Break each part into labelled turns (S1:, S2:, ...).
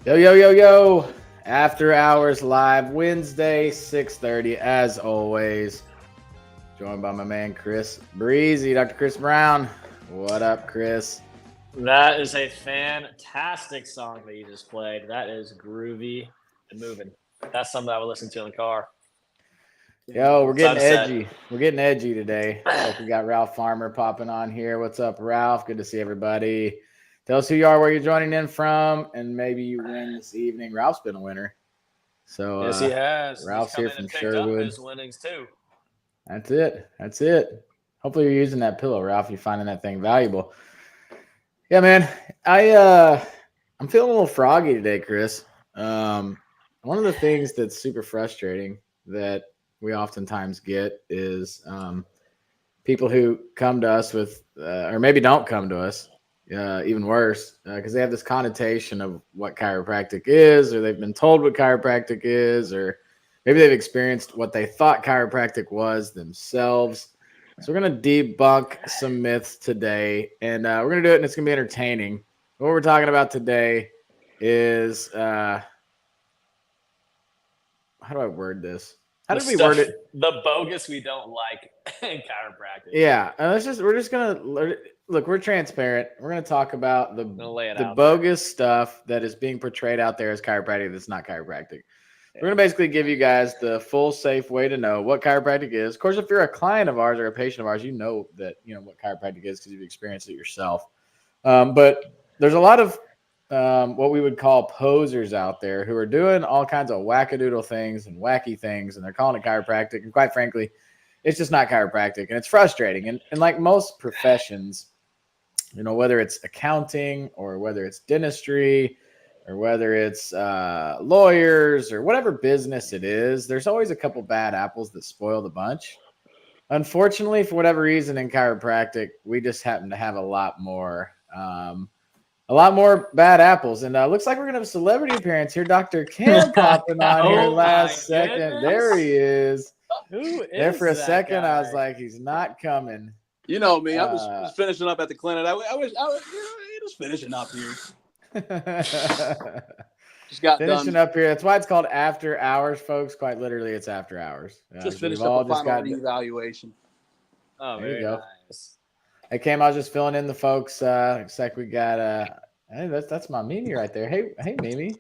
S1: Yo, yo, yo, yo. After Hours Live, Wednesday, 6:30, as always. Joined by my man, Chris Breezy, Dr. Chris Brown. What up, Chris?
S2: That is a fantastic song that you just played. That is groovy and moving. That's something I would listen to in the car.
S1: Yo, we're getting
S2: Sunset.
S1: edgy. We're getting edgy today. Looks like we got Ralph Farmer popping on here. What's up, Ralph? Good to see everybody. Tell us who you are, where you're joining in from, and maybe you win this evening. Ralph's been a winner. So
S2: Yes, he has. He's
S1: Ralph's
S2: come
S1: here
S2: in
S1: from
S2: and picked up
S1: Sherwood.
S2: his winnings too.
S1: That's it. That's it. Hopefully you're using that pillow, Ralph. You're finding that thing valuable. Yeah, man. I'm feeling a little froggy today, Chris. One of the things that's super frustrating that we oftentimes get is people who come to us with, or maybe don't come to us, even worse, because they have this connotation of what chiropractic is, or they've been told what chiropractic is, or maybe they've experienced what they thought chiropractic was themselves. So we're going to debunk some myths today, and we're going to do it, and it's going to be entertaining. What we're talking about today is how do I word this? How did we word it?
S2: The bogus we don't like in chiropractic.
S1: Yeah, we're just gonna look. We're transparent. We're gonna talk about the
S2: out
S1: bogus stuff that is being portrayed out there as chiropractic. That's not chiropractic. We're gonna basically give you guys the full, safe way to know what chiropractic is. Of course, if you're a client of ours or a patient of ours, you know that what chiropractic is because you've experienced it yourself. But there's a lot of what we would call posers out there who are doing all kinds of wackadoodle things and wacky things, and they're calling it chiropractic. And quite frankly, it's just not chiropractic, and it's frustrating. And like most professions, whether it's accounting or whether it's dentistry or whether it's lawyers or whatever business it is, there's always a couple bad apples that spoil the bunch. Unfortunately, for whatever reason in chiropractic, we just happen to have a lot more bad apples. And looks like we're going to have a celebrity appearance here. Dr. Cam popping on here last second.
S2: Goodness.
S1: There he is.
S2: Who is
S1: there for a
S2: that
S1: second,
S2: guy?
S1: I was like, he's not coming.
S3: You know me. I was finishing up at the clinic. I was just finishing up here. Just got
S1: finishing
S3: done.
S1: up here. That's why it's called After Hours, folks. Quite literally, it's after hours.
S3: Just finished up a final reevaluation.
S2: Oh,
S1: there you go.
S2: Nice.
S1: Hey, Cam, I was just filling in the folks. Looks like we got hey, that's my Mimi right there. Hey, Mimi.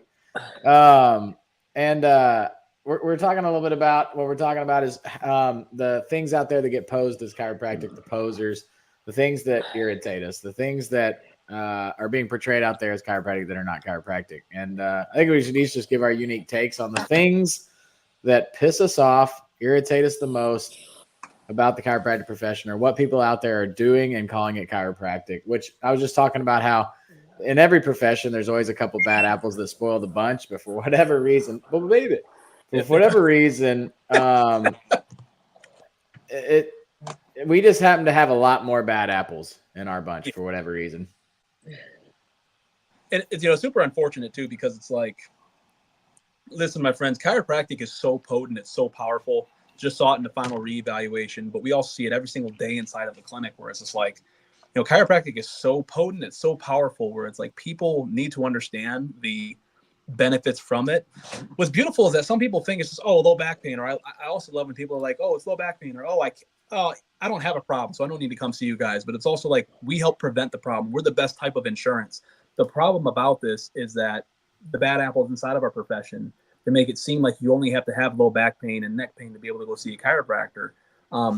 S1: We're talking a little bit about what we're talking about is the things out there that get posed as chiropractic, the posers, the things that irritate us, the things that are being portrayed out there as chiropractic that are not chiropractic. And I think we should each just give our unique takes on the things that piss us off, irritate us the most about the chiropractic profession, or what people out there are doing and calling it chiropractic, which I was just talking about how in every profession, there's always a couple bad apples that spoil the bunch, but for whatever reason, we just happen to have a lot more bad apples in our bunch for whatever reason.
S3: And it's super unfortunate too, because it's like, listen, my friends, chiropractic is so potent, it's so powerful. Just saw it in the final reevaluation, but we all see it every single day inside of the clinic, where it's just like, chiropractic is so potent, it's so powerful, where it's like people need to understand the benefits from it. What's beautiful is that some people think it's just, low back pain, or I also love when people are like, it's low back pain, or I don't have a problem, so I don't need to come see you guys. But it's also like, we help prevent the problem. We're the best type of insurance. The problem about this is that the bad apples inside of our profession, to make it seem like you only have to have low back pain and neck pain to be able to go see a chiropractor.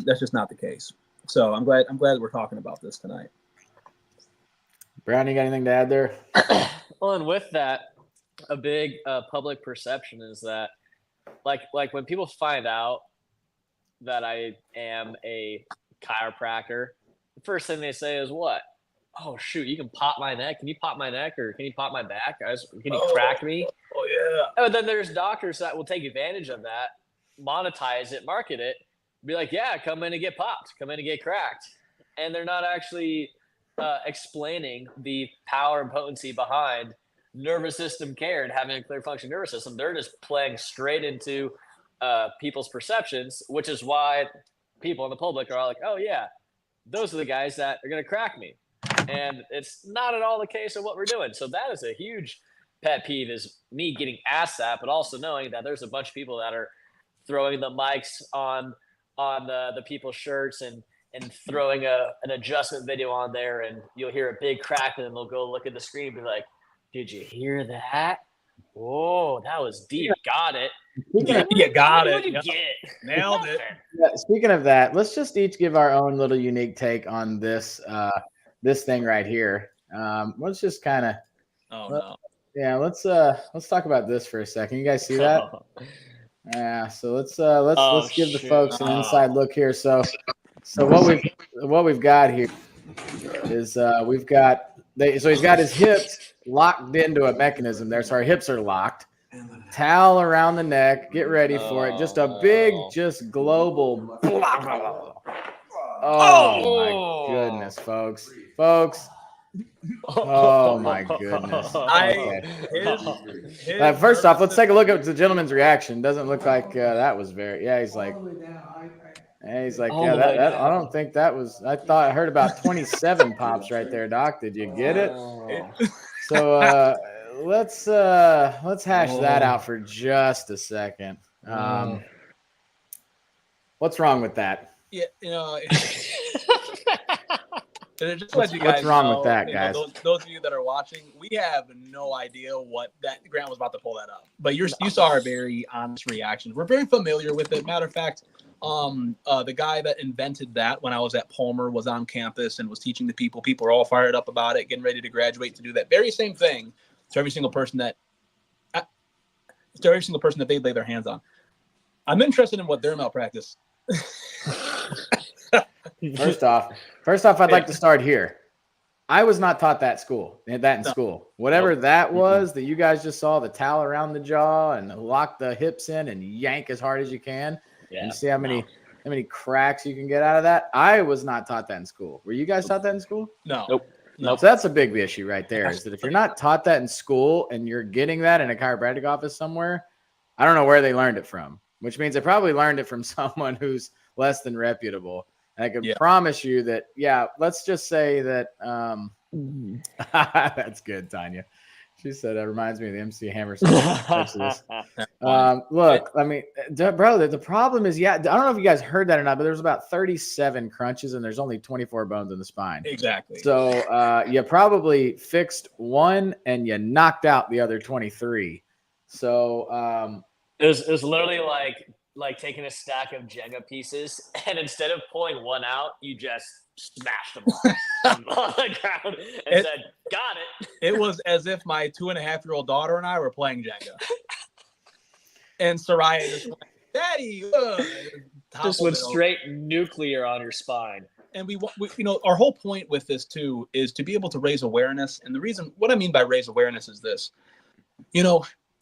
S3: That's just not the case. So I'm glad we're talking about this tonight.
S1: Brown, you got anything to add there?
S2: Well, and with that, a big public perception is that, like when people find out that I am a chiropractor, the first thing they say is what? Oh, shoot, you can pop my neck. Can you pop my neck, or can you pop my back? Can you crack me?
S3: Oh, yeah.
S2: And then there's doctors that will take advantage of that, monetize it, market it, be like, yeah, come in and get popped, come in and get cracked. And they're not actually explaining the power and potency behind nervous system care and having a clear function nervous system. They're just playing straight into people's perceptions, which is why people in the public are all like, oh, yeah, those are the guys that are going to crack me. And it's not at all the case of what we're doing. So that is a huge pet peeve is me getting asked that, but also knowing that there's a bunch of people that are throwing the mics on the people's shirts and throwing an adjustment video on there, and you'll hear a big crack, and then they'll go look at the screen and be like, "Did you hear that? Whoa, that was deep. Got it.
S3: You got it.
S2: What did you get?
S3: Nailed it.
S1: Yeah, speaking of that, let's just each give our own little unique take on this this thing right here. Let's just kind of let's talk about this for a second. You guys see that? Yeah, so let's give the folks an inside look here. So what we've got here is we've got so he's got his hips locked into a mechanism there. So our hips are locked. Towel around the neck. Get ready for it. Just a big, just global. Oh my goodness, folks. Oh my goodness. First off, let's take a look at the gentleman's reaction. Doesn't look like that was very. Yeah, he's like. Yeah, that I don't think that was. I heard about 27 pops right there, Doc. Did you get it? So let's hash that out for just a second. What's wrong with that?
S3: Yeah, just let you guys
S1: what's wrong
S3: know,
S1: with that, guys?
S3: Those of you that are watching, we have no idea what that Grant was about to pull that up. But you saw our very honest reactions. We're very familiar with it. Matter of fact, the guy that invented that when I was at Palmer was on campus and was teaching the people. People were all fired up about it, getting ready to graduate to do that very same thing to every single person that they lay their hands on. I'm interested in what their malpractice.
S1: First off, I'd like to start here. I was not taught that in school. Whatever that was that you guys just saw, the towel around the jaw and lock the hips in and yank as hard as you can. Yeah, and see how many cracks you can get out of that. I was not taught that in school. Were you guys taught that in school?
S3: No.
S1: Nope. So that's a big issue right there, is that if you're not taught that in school and you're getting that in a chiropractic office somewhere, I don't know where they learned it from, which means they probably learned it from someone who's less than reputable. And I can promise you that, let's just say that that's good, Tanya. She said, that reminds me of the MC Hammer. Look, I mean, bro, the problem is, I don't know if you guys heard that or not, but there's about 37 crunches and there's only 24 bones in the spine.
S3: Exactly.
S1: So you probably fixed one and you knocked out the other 23. So
S2: it was literally like taking a stack of Jenga pieces, and instead of pulling one out, you just smashed them all on the ground and said, "Got it."
S3: It was as if my 2.5-year-old daughter and I were playing Jenga, and Soraya just went, "Daddy,"
S2: just went straight nuclear on your spine.
S3: And we, our whole point with this too is to be able to raise awareness. And the reason, what I mean by raise awareness, is this,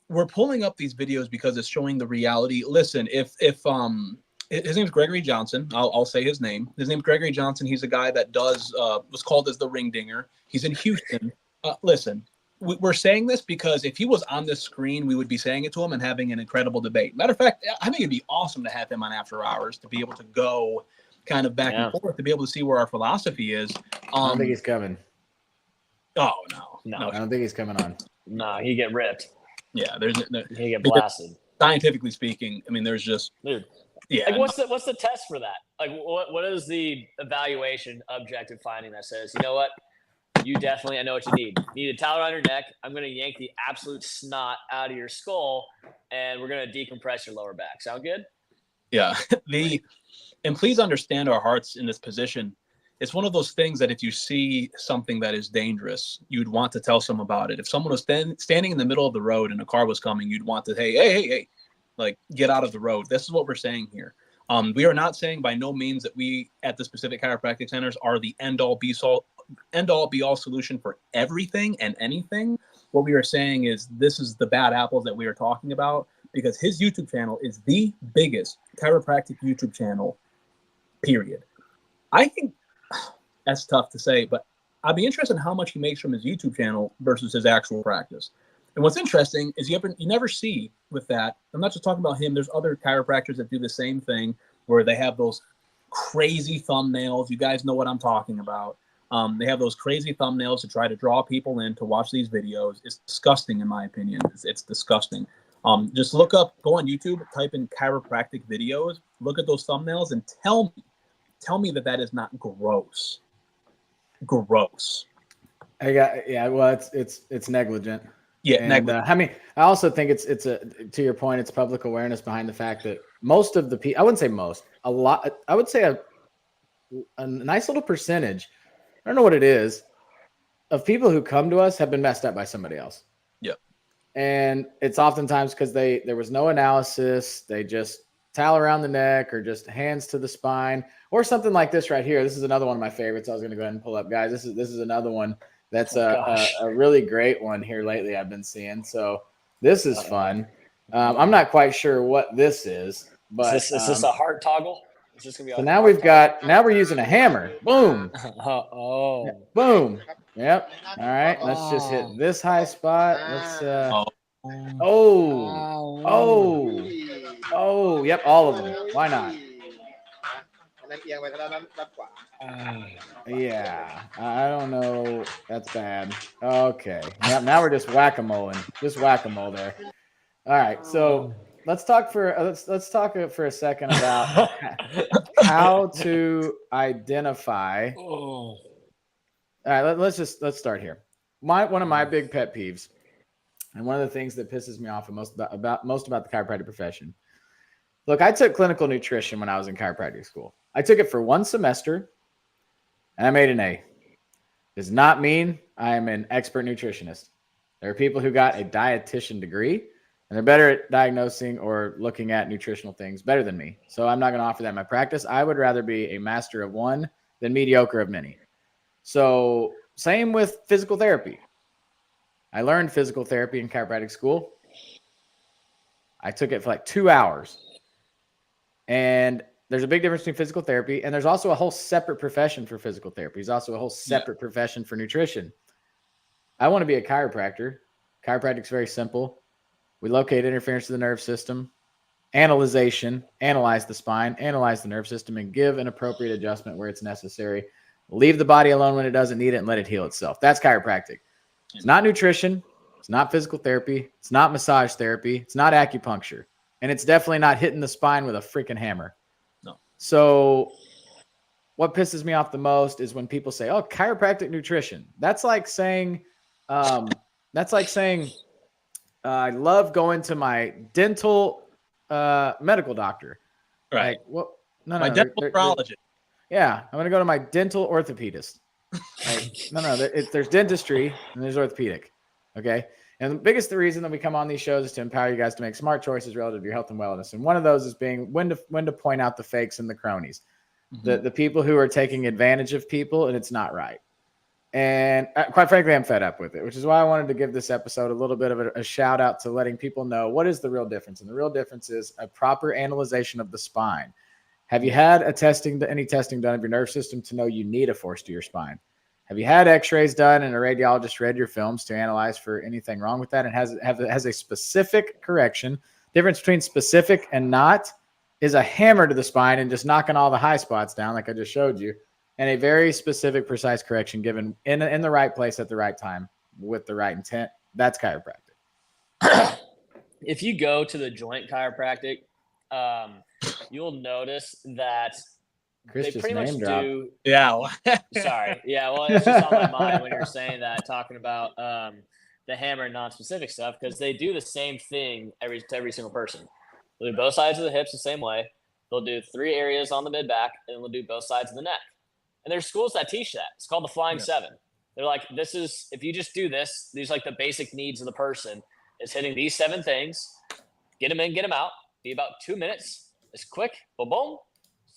S3: we're pulling up these videos because it's showing the reality. Listen, if his name's Gregory Johnson, I'll say his name. His name's Gregory Johnson. He's a guy that was called as the Ring Dinger. He's in Houston. Listen, we're saying this because if he was on this screen, we would be saying it to him and having an incredible debate. Matter of fact, I think it'd be awesome to have him on After Hours to be able to go kind of back and forth, to be able to see where our philosophy is.
S1: I don't think he's coming.
S3: Oh, no.
S1: I don't think he's coming on.
S2: No, he get ripped.
S3: Yeah,
S2: he get blasted.
S3: Scientifically speaking, I mean, there's just
S2: Like, what's the test for that? Like, what is the evaluation objective finding that says, you know what, you definitely, I know what you need. You need a towel around your neck. I'm going to yank the absolute snot out of your skull, and we're going to decompress your lower back. Sound good?
S3: Yeah. And please understand our hearts in this position. It's one of those things that if you see something that is dangerous, you'd want to tell someone about it. If someone was standing in the middle of the road and a car was coming, you'd want to, hey, like, get out of the road. This is what we're saying here. We are not saying by no means that we at the specific chiropractic centers are the end all be all solution for everything and anything. What we are saying is this is the bad apples that we are talking about, because his YouTube channel is the biggest chiropractic YouTube channel, period. I think that's tough to say, but I'd be interested in how much he makes from his YouTube channel versus his actual practice. And what's interesting is you never see with that. I'm not just talking about him. There's other chiropractors that do the same thing, where they have those crazy thumbnails. You guys know what I'm talking about. They have those crazy thumbnails to try to draw people in to watch these videos. It's disgusting, in my opinion. It's disgusting. Just go on YouTube, type in chiropractic videos, look at those thumbnails, and tell me that is not gross. Gross.
S1: Well, it's negligent.
S3: Yeah,
S1: and
S3: negligent.
S1: I mean, I also think it's to your point, it's public awareness behind the fact that most of the people, I wouldn't say most, a lot, I would say a nice little percentage, I don't know what it is, of people who come to us have been messed up by somebody else.
S3: Yep.
S1: And it's oftentimes because there was no analysis, they just towel around the neck or just hands to the spine or something like this right here. This is another one of my favorites. I was going to go ahead and pull up, guys. This is another one that's a really great one here lately I've been seeing. So this is fun. I'm not quite sure what this is, but
S2: is this a heart toggle? Is this gonna be?
S1: So now we're using a hammer. Boom.
S2: Oh.
S1: Boom. Yep. All right. Let's just hit this high spot. Let's yep, all of them. Why not? Yeah, I don't know. That's bad. Okay. Now we're just whack-a-moling. Just whack-a-mole there. All right. So let's talk for a second about how to identify. All right. Let's start here. One of my big pet peeves, and one of the things that pisses me off most about the chiropractic profession. Look, I took clinical nutrition when I was in chiropractic school. I took it for 1 semester, and I made an A. Does not mean I am an expert nutritionist. There are people who got a dietitian degree, and they're better at diagnosing or looking at nutritional things better than me. So I'm not going to offer that in my practice. I would rather be a master of one than mediocre of many. So same with physical therapy. I learned physical therapy in chiropractic school. I took it for like 2 hours. And there's a big difference between physical therapy, and there's also a whole separate profession for physical therapy. There's also a whole separate profession for nutrition. I want to be a chiropractor. Chiropractic's very simple. We locate interference to the nerve system, analyze the spine, analyze the nerve system, and give an appropriate adjustment where it's necessary. Leave the body alone when it doesn't need it and let it heal itself. That's chiropractic. It's not nutrition. It's not physical therapy. It's not massage therapy. It's not acupuncture. And it's definitely not hitting the spine with a freaking hammer.
S3: No. So
S1: what pisses me off the most is when people say, oh, chiropractic nutrition. That's like saying, I love going to my dental medical doctor.
S3: Right.
S1: Like, well, no,
S3: my dental neurologist.
S1: Yeah, I'm going to go to my dental orthopedist. Like, there's dentistry and there's orthopedic. Okay. And the biggest reason that we come on these shows is to empower you guys to make smart choices relative to your health and wellness. And one of those is being when to point out the fakes and the cronies, the people who are taking advantage of people, and it's not right. And quite frankly, I'm fed up with it, which is why I wanted to give this episode a little bit of a shout out to letting people know what is the real difference. And the real difference is a proper analyzation of the spine. Have you had any testing done of your nerve system to know you need a force to your spine? Have you had x-rays done and a radiologist read your films to analyze for anything wrong with that? And has a specific correction. Difference between specific and not is a hammer to the spine and just knocking all the high spots down like I just showed you. And a very specific, precise correction given in the right place at the right time with the right intent. That's chiropractic.
S2: If you go to the joint chiropractic, you'll notice that
S1: Chris
S2: they pretty much do.
S3: Yeah.
S2: Sorry. Yeah. Well, it's just on my mind when you're saying that, talking about the hammer and non-specific stuff, because they do the same thing to every single person. They'll do both sides of the hips the same way. They'll do 3 areas on the mid-back, and they'll do both sides of the neck. And there's schools that teach that. It's called the Flying Seven. They're like, if you just do this, these are like the basic needs of the person. It's hitting these 7 things. Get them in, get them out. Be about 2 minutes. It's quick. Boom, boom.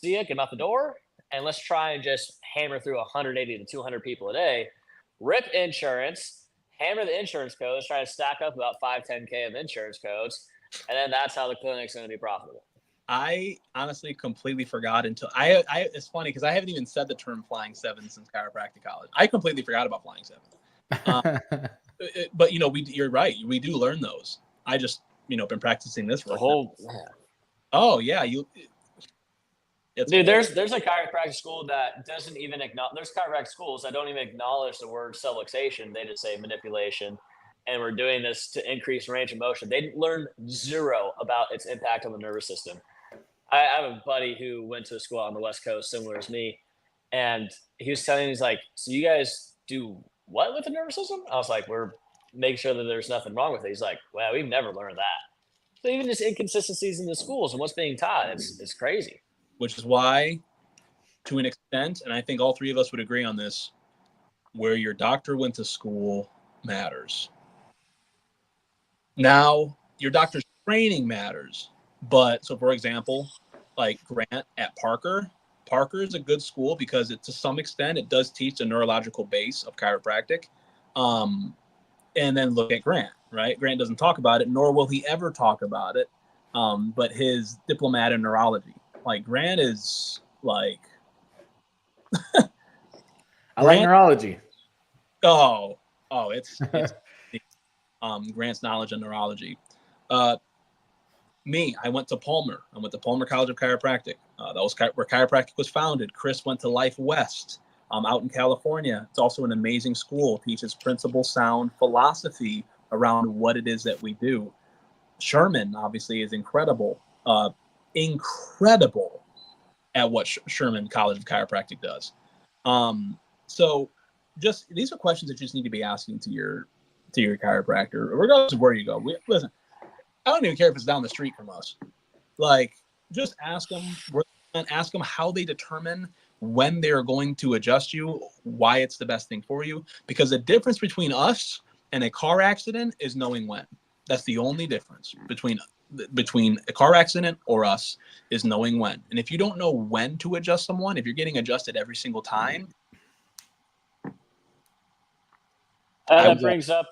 S2: See ya. Get them out the door. And let's try and just hammer through 180 to 200 people a day. Rip insurance. Hammer the insurance codes. Try to stack up about 5-10K of insurance codes. And then that's how the clinic's going to be profitable.
S3: I honestly completely forgot until I it's funny because I haven't even said the term Flying Seven since chiropractic college. I completely forgot about Flying Seven. But you're right. We do learn those. I just been practicing this for
S2: the whole.
S3: Oh yeah,
S2: Dude, there's a chiropractic school that doesn't even acknowledge. There's chiropractic schools that don't even acknowledge the word subluxation. They just say manipulation, and we're doing this to increase range of motion. They learn zero about its impact on the nervous system. I have a buddy who went to a school on the West Coast, similar as me, and he was telling me, he's like, "So you guys do what with the nervous system?" I was like, "We're making sure that there's nothing wrong with it." He's like, "Well, we've never learned that." So even just inconsistencies in the schools and what's being taught, it's crazy.
S3: Which is why, to an extent, and I think all three of us would agree on this, where your doctor went to school matters. Now, your doctor's training matters. But so, for example, like Grant at Parker is a good school because to some extent, it does teach the neurological base of chiropractic. And then look at Grant, right? Grant doesn't talk about it, nor will he ever talk about it. But his diplomate in neurology, like Grant is like,
S1: I like neurology.
S3: It's Grant's knowledge of neurology. I went to Palmer. I went to Palmer College of Chiropractic. That was where chiropractic was founded. Chris went to Life West out in California. It's also an amazing school. Teaches principle sound philosophy around what it is that we do. Sherman obviously is incredible at what Sherman College of Chiropractic does. So just these are questions that you just need to be asking to your chiropractor, regardless of where you go. Listen, I don't even care if it's down the street from us. Like, just ask them how they determine when they're going to adjust you, why it's the best thing for you. Because the difference between us and a car accident is knowing when. That's the only difference between a car accident or us, is knowing when. And if you don't know when to adjust someone, if you're getting adjusted every single time,
S2: that brings up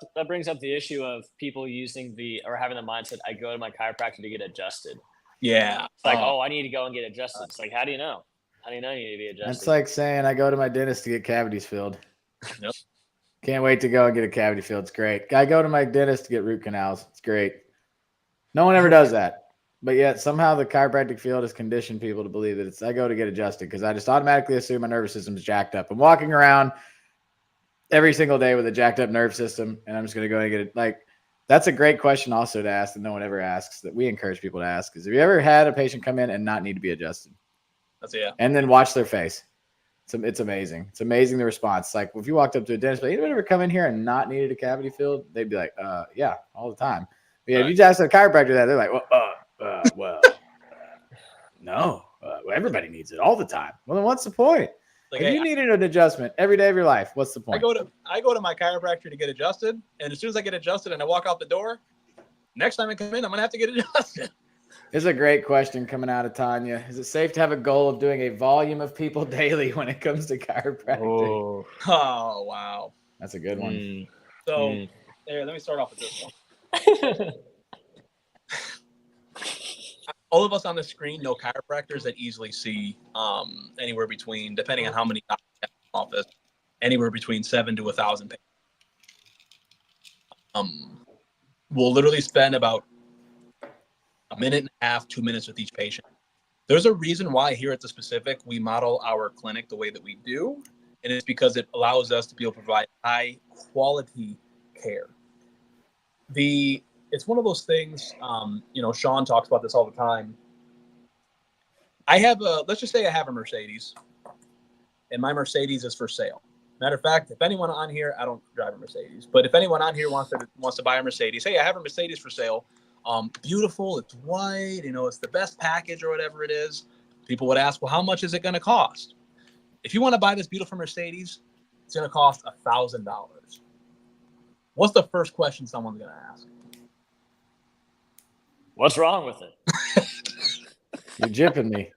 S2: the issue of people having the mindset, I go to my chiropractor to get adjusted.
S3: Yeah.
S2: It's like, I need to go and get adjusted. It's like, how do you know? How do you know you need to be adjusted?
S1: That's like saying I go to my dentist to get cavities filled.
S3: Yep.
S1: Can't wait to go and get a cavity filled. It's great. I go to my dentist to get root canals. It's great. No one ever does that. But yet somehow the chiropractic field has conditioned people to believe that I go to get adjusted because I just automatically assume my nervous system is jacked up. I'm walking around every single day with a jacked up nerve system, and I'm just going to go and get it. Like, that's a great question also to ask that no one ever asks, that we encourage people to ask, is have you ever had a patient come in and not need to be adjusted? And then watch their face. It's amazing. It's amazing the response. Like, if you walked up to a dentist, but anybody ever come in here and not needed a cavity filled? They'd be like, yeah, all the time. But yeah, if you just ask a chiropractor that, they're like, no, everybody needs it all the time. Well, then what's the point? Like, if you needed an adjustment every day of your life, what's the point?
S3: I go to my chiropractor to get adjusted, and as soon as I get adjusted and I walk out the door, next time I come in, I'm gonna have to get adjusted.
S1: This is a great question coming out of Tanya. Is it safe to have a goal of doing a volume of people daily when it comes to chiropractic?
S3: Oh wow,
S1: that's a good one.
S3: So, let me start off with this one. All of us on the screen know chiropractors that easily see anywhere between, depending on how many doctors have in the office, anywhere between 7 to 1,000 patients. We'll literally spend about a minute and a half, 2 minutes with each patient. There's a reason why here at The Specific, we model our clinic the way that we do, and it's because it allows us to be able to provide high quality care. It's one of those things, Sean talks about this all the time. Let's just say I have a Mercedes, and my Mercedes is for sale. Matter of fact, if anyone on here, I don't drive a Mercedes, but if anyone on here wants to buy a Mercedes, hey, I have a Mercedes for sale. Beautiful, it's white, it's the best package or whatever it is. People would ask, well, how much is it going to cost? If you want to buy this beautiful Mercedes, it's going to cost $1,000. What's the first question someone's going to ask?
S2: What's wrong with it?
S1: You're jipping me.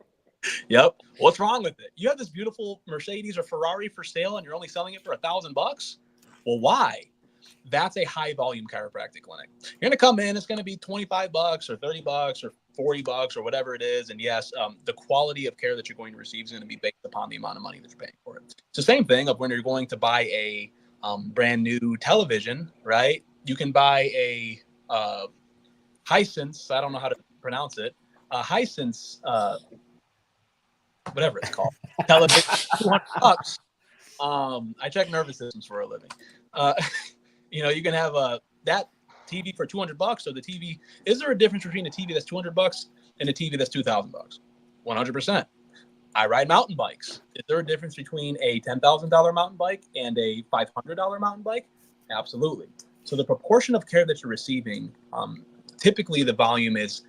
S3: Yep. What's wrong with it? You have this beautiful Mercedes or Ferrari for sale and you're only selling it for $1,000? Well, why? That's a high volume chiropractic clinic. You're going to come in, it's going to be $25 or $30 or $40 or whatever it is. And yes, the quality of care that you're going to receive is going to be based upon the amount of money that you're paying for it. It's the same thing of when you're going to buy a brand new television, right? You can buy a Hisense, I don't know how to pronounce it, Hisense whatever it's called. Television, $200. I check nervous systems for a living. You can have that TV for $200, or the TV. Is there a difference between a TV that's $200 and a TV that's $2,000? 100%. I ride mountain bikes. Is there a difference between a $10,000 mountain bike and a $500 mountain bike? Absolutely. So the proportion of care that you're receiving, typically the volume is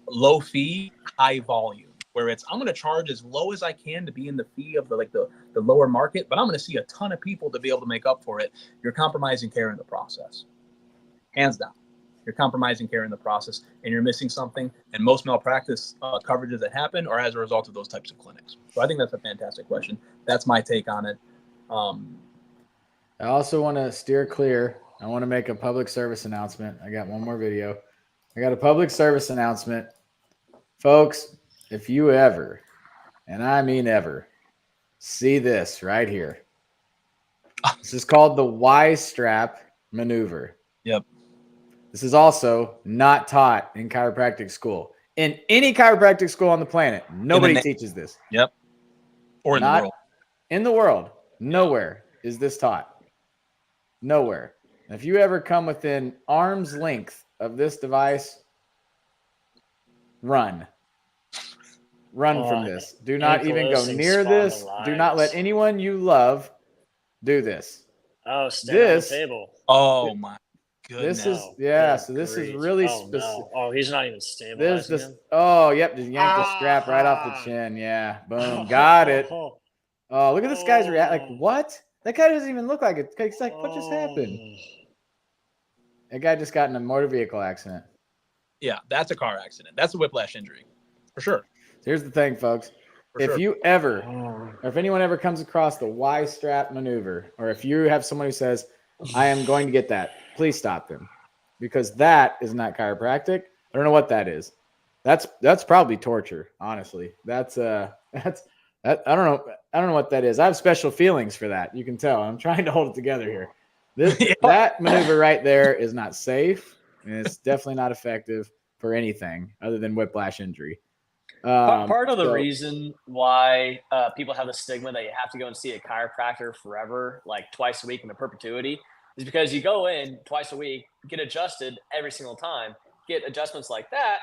S3: low fee, high volume, where it's I'm going to charge as low as I can to be in the fee of the lower market, but I'm going to see a ton of people to be able to make up for it. You're compromising care in the process. Hands down. You're compromising care in the process, and you're missing something. And most malpractice coverages that happen are as a result of those types of clinics. So I think that's a fantastic question. That's my take on it.
S1: I also want to steer clear. I want to make a public service announcement. I got one more video. I got a public service announcement. Folks, if you ever, and I mean ever, see this right here. This is called the Y-strap maneuver.
S3: Yep.
S1: This is also not taught in chiropractic school. In any chiropractic school on the planet, nobody teaches this.
S3: Yep. Or in the world.
S1: In the world, nowhere is this taught. Nowhere. And if you ever come within arm's length of this device, run. Run from this. Do not even go near this. Do not let anyone you love do this.
S4: Oh, stay on the table.
S3: Oh my goodness.
S1: This is so this is really specific.
S4: No. Oh, he's not even stabilizing him.
S1: Oh, yep, just yank the strap right off the chin. Yeah, boom, got it. Oh, look at this guy's react. Like, what? That guy doesn't even look like it. It's like, what just happened? That guy just got in a motor vehicle accident.
S3: Yeah, that's a car accident. That's a whiplash injury, for sure.
S1: Here's the thing, folks. If anyone ever comes across the Y-strap maneuver, or if you have someone who says, I am going to get that, please stop them, because that is not chiropractic. I don't know what that is. That's probably torture, honestly. I don't know what that is. I have special feelings for that. You can tell. I'm trying to hold it together here. That maneuver right there is not safe, and it's definitely not effective for anything other than whiplash injury.
S2: Part of the reason why people have the stigma that you have to go and see a chiropractor forever, like twice a week in perpetuity, is because you go in twice a week, get adjusted every single time, get adjustments like that,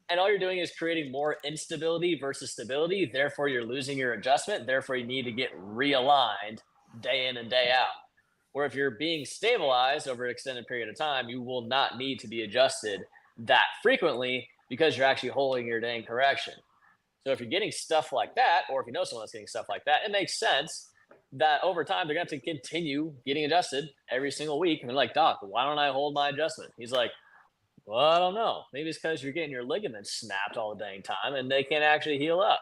S2: and all you're doing is creating more instability versus stability. Therefore, you're losing your adjustment. Therefore, you need to get realigned day in and day out. Where if you're being stabilized over an extended period of time, you will not need to be adjusted that frequently, because you're actually holding your dang correction. So if you're getting stuff like that, or if you know someone that's getting stuff like that, it makes sense that over time they're going to have to continue getting adjusted every single week. And they're like, Doc, why don't I hold my adjustment? He's like, well, I don't know. Maybe it's because you're getting your ligaments snapped all the dang time and they can't actually heal up.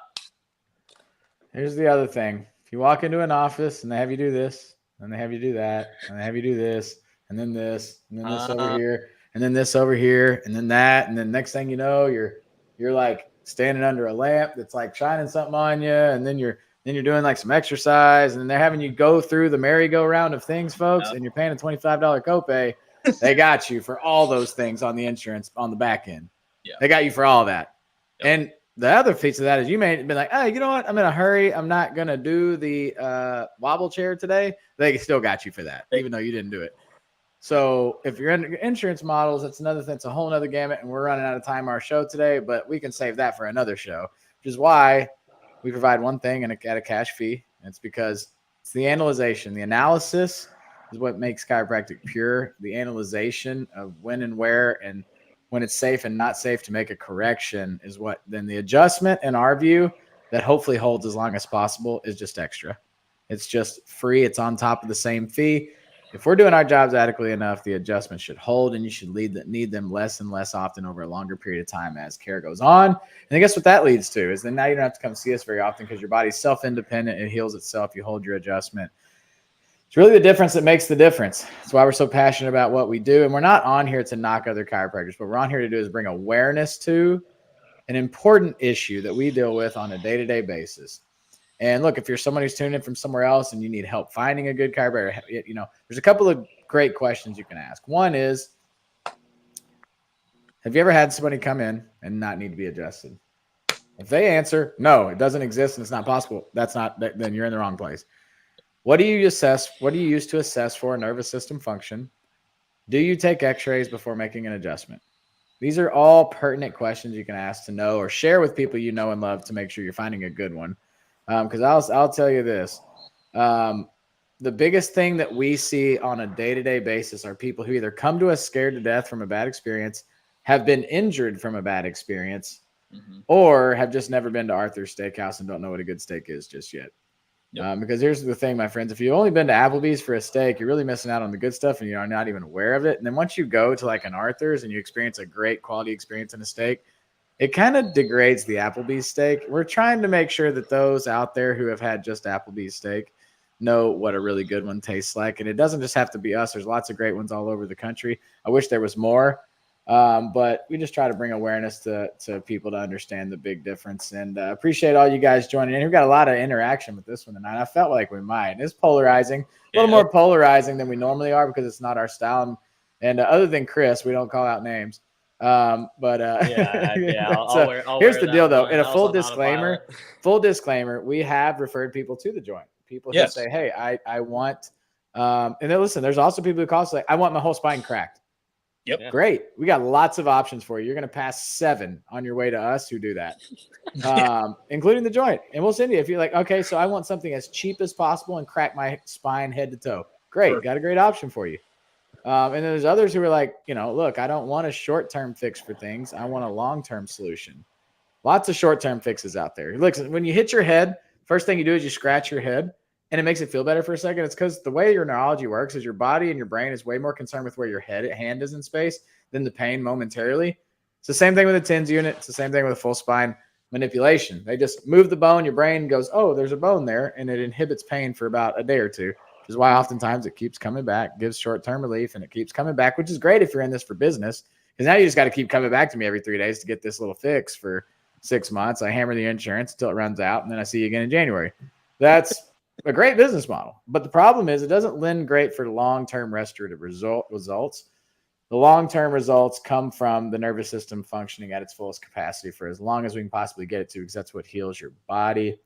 S1: Here's the other thing. If you walk into an office and they have you do this, and they have you do that, and they have you do this, and then this over here, and then this over here, and then that, and then next thing you know, you're like standing under a lamp that's like shining something on you, and then you're doing like some exercise, and they're having you go through the merry-go-round of things, folks, and you're paying a $25 copay. They got you for all those things on the insurance on the back end.
S3: Yeah.
S1: They got you for all that.
S3: Yep.
S1: And the other piece of that is you may have been like, oh, you know what? I'm in a hurry. I'm not going to do the wobble chair today. They still got you for that, even though you didn't do it. So if you're in insurance models, that's another thing. It's a whole nother gamut, and we're running out of time our show today, but we can save that for another show, which is why we provide one thing at a cash fee. And it's because it's the analyzation. The analysis is what makes chiropractic pure. The analyzation of when and where and when it's safe and not safe to make a correction is what then the adjustment, in our view, that hopefully holds as long as possible is just extra. It's just free. It's on top of the same fee. If we're doing our jobs adequately enough, the adjustments should hold, and you should need them less and less often over a longer period of time as care goes on. And I guess what that leads to is then now you don't have to come see us very often because your body's self-independent. It heals itself. You hold your adjustment. It's really the difference that makes the difference. That's why we're so passionate about what we do. And we're not on here to knock other chiropractors. What we're on here to do is bring awareness to an important issue that we deal with on a day-to-day basis. And look, if you're someone who's tuned in from somewhere else and you need help finding a good chiropractor, there's a couple of great questions you can ask. One is, have you ever had somebody come in and not need to be adjusted? If they answer, no, it doesn't exist and it's not possible, then you're in the wrong place. What do you assess? What do you use to assess for a nervous system function? Do you take x-rays before making an adjustment? These are all pertinent questions you can ask to know or share with people you know and love to make sure you're finding a good one. Because I'll tell you this. The biggest thing that we see on a day-to-day basis are people who either come to us scared to death from a bad experience, have been injured from a bad experience, or have just never been to Arthur's Steakhouse and don't know what a good steak is just yet. Yep. Because here's the thing, my friends. If you've only been to Applebee's for a steak, you're really missing out on the good stuff and you're not even aware of it. And then once you go to like an Arthur's and you experience a great quality experience in a steak, it kind of degrades the Applebee's steak. We're trying to make sure that those out there who have had just Applebee's steak know what a really good one tastes like. And it doesn't just have to be us. There's lots of great ones all over the country. I wish there was more. But we just try to bring awareness to people to understand the big difference, and appreciate all you guys joining in. We've got a lot of interaction with this one tonight. I felt like we might. It's polarizing, a little more polarizing than we normally are because it's not our style. And other than Chris, we don't call out names. Here's the deal though. In a full disclaimer, we have referred people to the joint. People who say, hey, I want, and then listen, there's also people who call us like, I want my whole spine cracked.
S3: Yep.
S1: Yeah. Great. We got lots of options for you. You're going to pass 7 on your way to us who do that, including the joint. And we'll send you if you're like, okay, so I want something as cheap as possible and crack my spine head to toe. Great. Sure. Got a great option for you. And then there's others who are like, look, I don't want a short-term fix for things. I want a long-term solution. Lots of short-term fixes out there. Look, when you hit your head, first thing you do is you scratch your head. And it makes it feel better for a second. It's because the way your neurology works is your body and your brain is way more concerned with where your hand is in space than the pain momentarily. It's the same thing with a TENS unit. It's the same thing with a full spine manipulation. They just move the bone. Your brain goes, oh, there's a bone there. And it inhibits pain for about a day or two, which is why oftentimes it keeps coming back, gives short-term relief, and it keeps coming back, which is great if you're in this for business. Because now you just got to keep coming back to me every 3 days to get this little fix for 6 months. I hammer the insurance until it runs out, and then I see you again in January. That's a great business model. But the problem is it doesn't lend great for long-term restorative results. The long-term results come from the nervous system functioning at its fullest capacity for as long as we can possibly get it to, because that's what heals your body.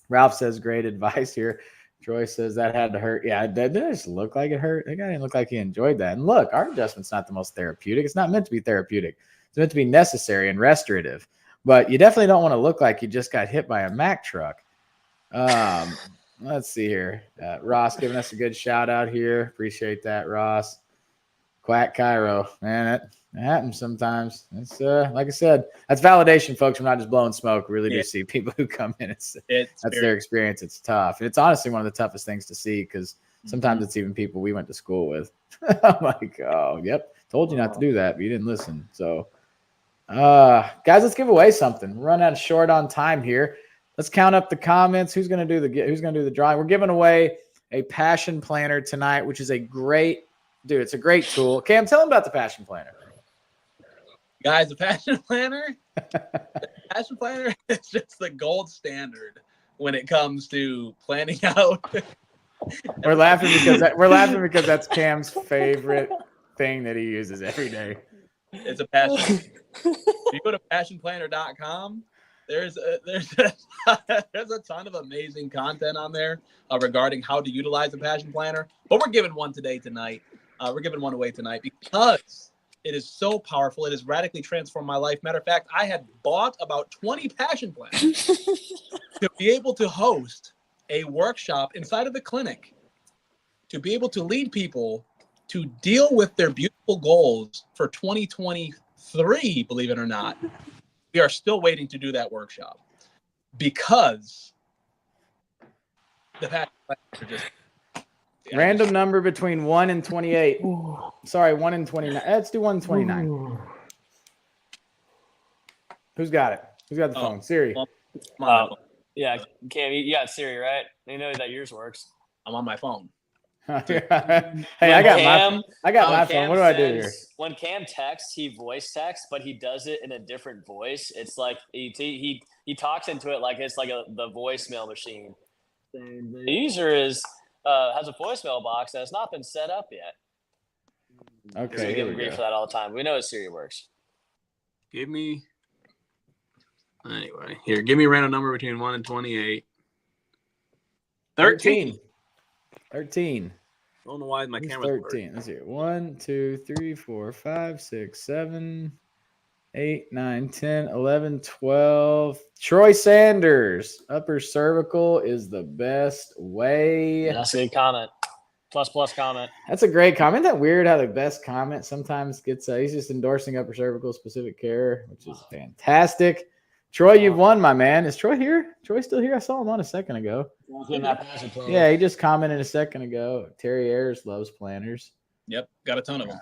S1: Ralph says, great advice here. Troy says that had to hurt. Yeah, it did just look like it hurt. The guy didn't look like he enjoyed that. And look, our adjustment's not the most therapeutic. It's not meant to be therapeutic. It's meant to be necessary and restorative. But you definitely don't want to look like you just got hit by a Mack truck. Let's see here. Ross giving us a good shout out here. Appreciate that, Ross. Quack Cairo. Man, that happens sometimes. It's like I said, that's validation, folks. We're not just blowing smoke. We really do see people who come in. That's their experience. It's tough. And it's honestly one of the toughest things to see because sometimes it's even people we went to school with. I'm like, oh, yep. Told you not to do that, but you didn't listen. So, guys, let's give away something. We're running out short on time here. Let's count up the comments. Who's going to do the drawing? We're giving away a passion planner tonight, which is a great it's a great tool. Cam, tell them about the passion planner.
S3: Guys, the passion planner is just the gold standard when it comes to planning out.
S1: We're laughing because that's Cam's favorite thing that he uses every day.
S3: It's a passion. If you go to passionplanner.com, there's a ton of amazing content on there regarding how to utilize a passion planner. But we're giving one tonight. We're giving one away tonight because it is so powerful. It has radically transformed my life. Matter of fact, I had bought about 20 passion planners to be able to host a workshop inside of the clinic, to be able to lead people to deal with their beautiful goals for 2023, believe it or not. We are still waiting to do that workshop because the passion planners are just
S1: random number between 1 and 28. Sorry, 1 and 29. Let's do 1 and 29. Who's got it? Who's got the phone? Siri.
S2: Yeah, Cam, you got Siri, right? You know that yours works.
S3: I'm on my phone.
S1: Hey, I got my phone. What do I do here?
S2: When Cam texts, he voice texts, but he does it in a different voice. It's like he talks into it like it's like the voicemail machine. The user has a voicemail box that has not been set up yet.
S1: Okay,
S2: we give him grief for that all the time. We know Siri works.
S3: Give me Anyway, here, give me a random number between 1 and 28. 13.
S1: 13.
S3: I don't know why my
S1: Who's
S3: camera's
S1: 13. Let's see. 1, 2, 3, 4, 5, 6, 7, 8, 9, 10, 11, 12. Troy Sanders. Upper cervical is the best way.
S4: That's a good comment. Plus comment.
S1: That's a great comment. Isn't that weird how the best comment sometimes gets, he's just endorsing upper cervical specific care, which is fantastic. Troy, you've won, my man. Is Troy here? Troy still here? I saw him on a second ago. Yeah, he just commented a second ago. Terry Ayers loves planners.
S3: Yep, got a ton of them.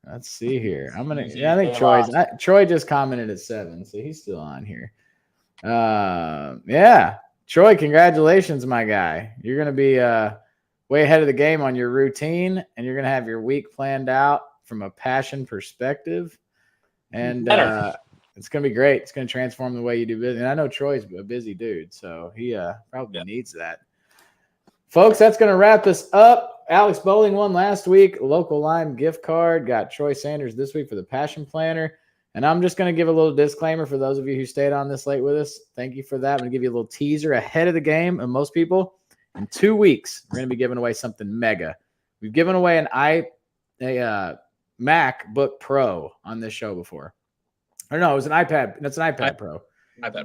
S1: Let's see here. I think Troy just commented at 7, so he's still on here. Yeah. Troy, congratulations, my guy. You're gonna be way ahead of the game on your routine, and you're gonna have your week planned out from a passion perspective. And it's gonna be great. It's gonna transform the way you do business. And I know Troy's a busy dude, so he probably needs that. Folks, that's gonna wrap this up. Alex Bowling won last week. Local Lime gift card. Got Troy Sanders this week for the Passion Planner. And I'm just going to give a little disclaimer for those of you who stayed on this late with us. Thank you for that. I'm going to give you a little teaser ahead of the game. And most people, in 2 weeks, we're going to be giving away something mega. We've given away a MacBook Pro on this show before. Or no, it was an iPad. It's an iPad Pro.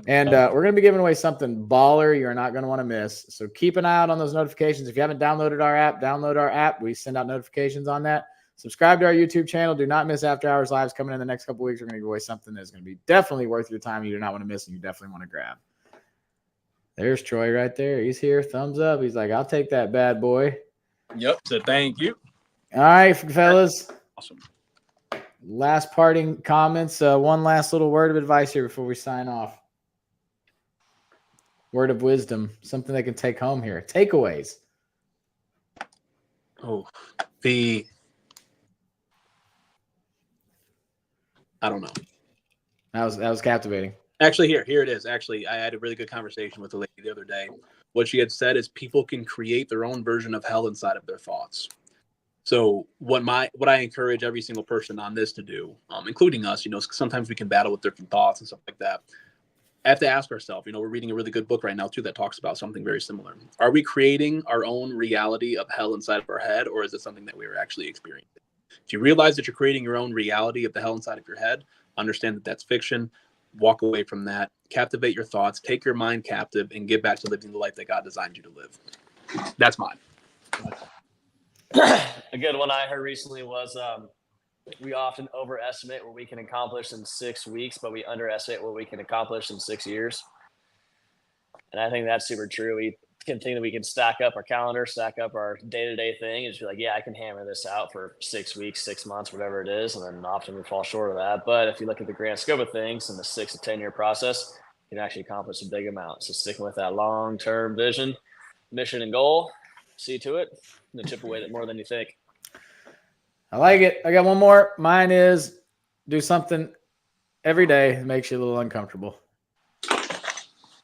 S1: And we're going to be giving away something baller you're not going to want to miss. So keep an eye out on those notifications. If you haven't downloaded our app, download our app. We send out notifications on that. Subscribe to our YouTube channel. Do not miss After Hours Lives coming in the next couple weeks. We're going to give away something that's going to be definitely worth your time. You do not want to miss, and you definitely want to grab. There's Troy right there. He's here. Thumbs up. He's like, I'll take that bad boy.
S3: Yep. So thank you.
S1: All right, fellas.
S3: Awesome.
S1: Last parting comments. One last little word of advice here before we sign off. Word of wisdom. Something they can take home here. Takeaways.
S3: Oh, I don't know.
S1: That was captivating.
S3: Actually, here it is. Actually, I had a really good conversation with a lady the other day. What she had said is people can create their own version of hell inside of their thoughts. So what I encourage every single person on this to do, including us, sometimes we can battle with different thoughts and stuff like that. I have to ask ourselves, we're reading a really good book right now too that talks about something very similar. Are we creating our own reality of hell inside of our head, or is it something that we are actually experiencing? If you realize that you're creating your own reality of the hell inside of your head, understand that that's fiction, walk away from that, captivate your thoughts, take your mind captive, and get back to living the life that God designed you to live. That's mine.
S2: A good one I heard recently was we often overestimate what we can accomplish in 6 weeks, but we underestimate what we can accomplish in 6 years. And I think that's super true. We can think that we can stack up our calendar, stack up our day-to-day thing, and just be like, yeah, I can hammer this out for 6 weeks, 6 months, whatever it is. And then often we fall short of that. But if you look at the grand scope of things in the 6 to 10 year process, you can actually accomplish a big amount. So sticking with that long-term vision, mission, and goal, see to it, and chip away at more than you think.
S1: I like it. I got one more. Mine is do something every day that makes you a little uncomfortable.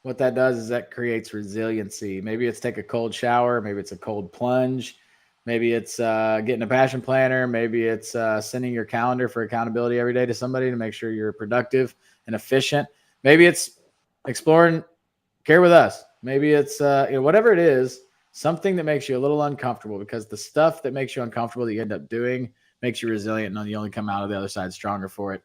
S1: What that does is that creates resiliency. Maybe it's take a cold shower. Maybe it's a cold plunge. Maybe it's getting a passion planner. Maybe it's sending your calendar for accountability every day to somebody to make sure you're productive and efficient. Maybe it's exploring Care with Us. Maybe it's whatever it is, something that makes you a little uncomfortable, because the stuff that makes you uncomfortable that you end up doing makes you resilient, and you only come out of the other side stronger for it.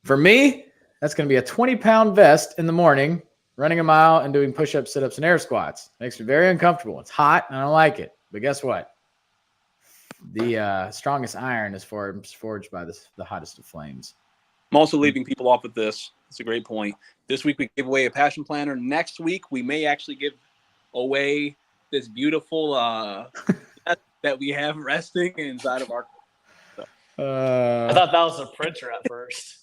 S1: For me, that's going to be a 20-pound vest in the morning, running a mile and doing push-ups, sit-ups, and air squats. Makes me very uncomfortable. It's hot, and I don't like it. But guess what? The strongest iron is forged by the hottest of flames.
S3: I'm also leaving people off with this. It's a great point. This week we gave away a passion planner. Next week we may actually give away this beautiful that we have resting inside of our.
S2: I thought that was a printer at first.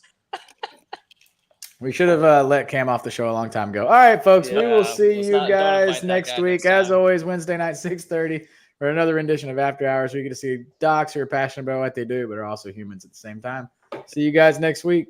S1: We should have let Cam off the show a long time ago. All right, folks, we will see you guys next week. As always, Wednesday night, 6:30, for another rendition of After Hours. We get to see docs who are passionate about what they do, but are also humans at the same time. See you guys next week.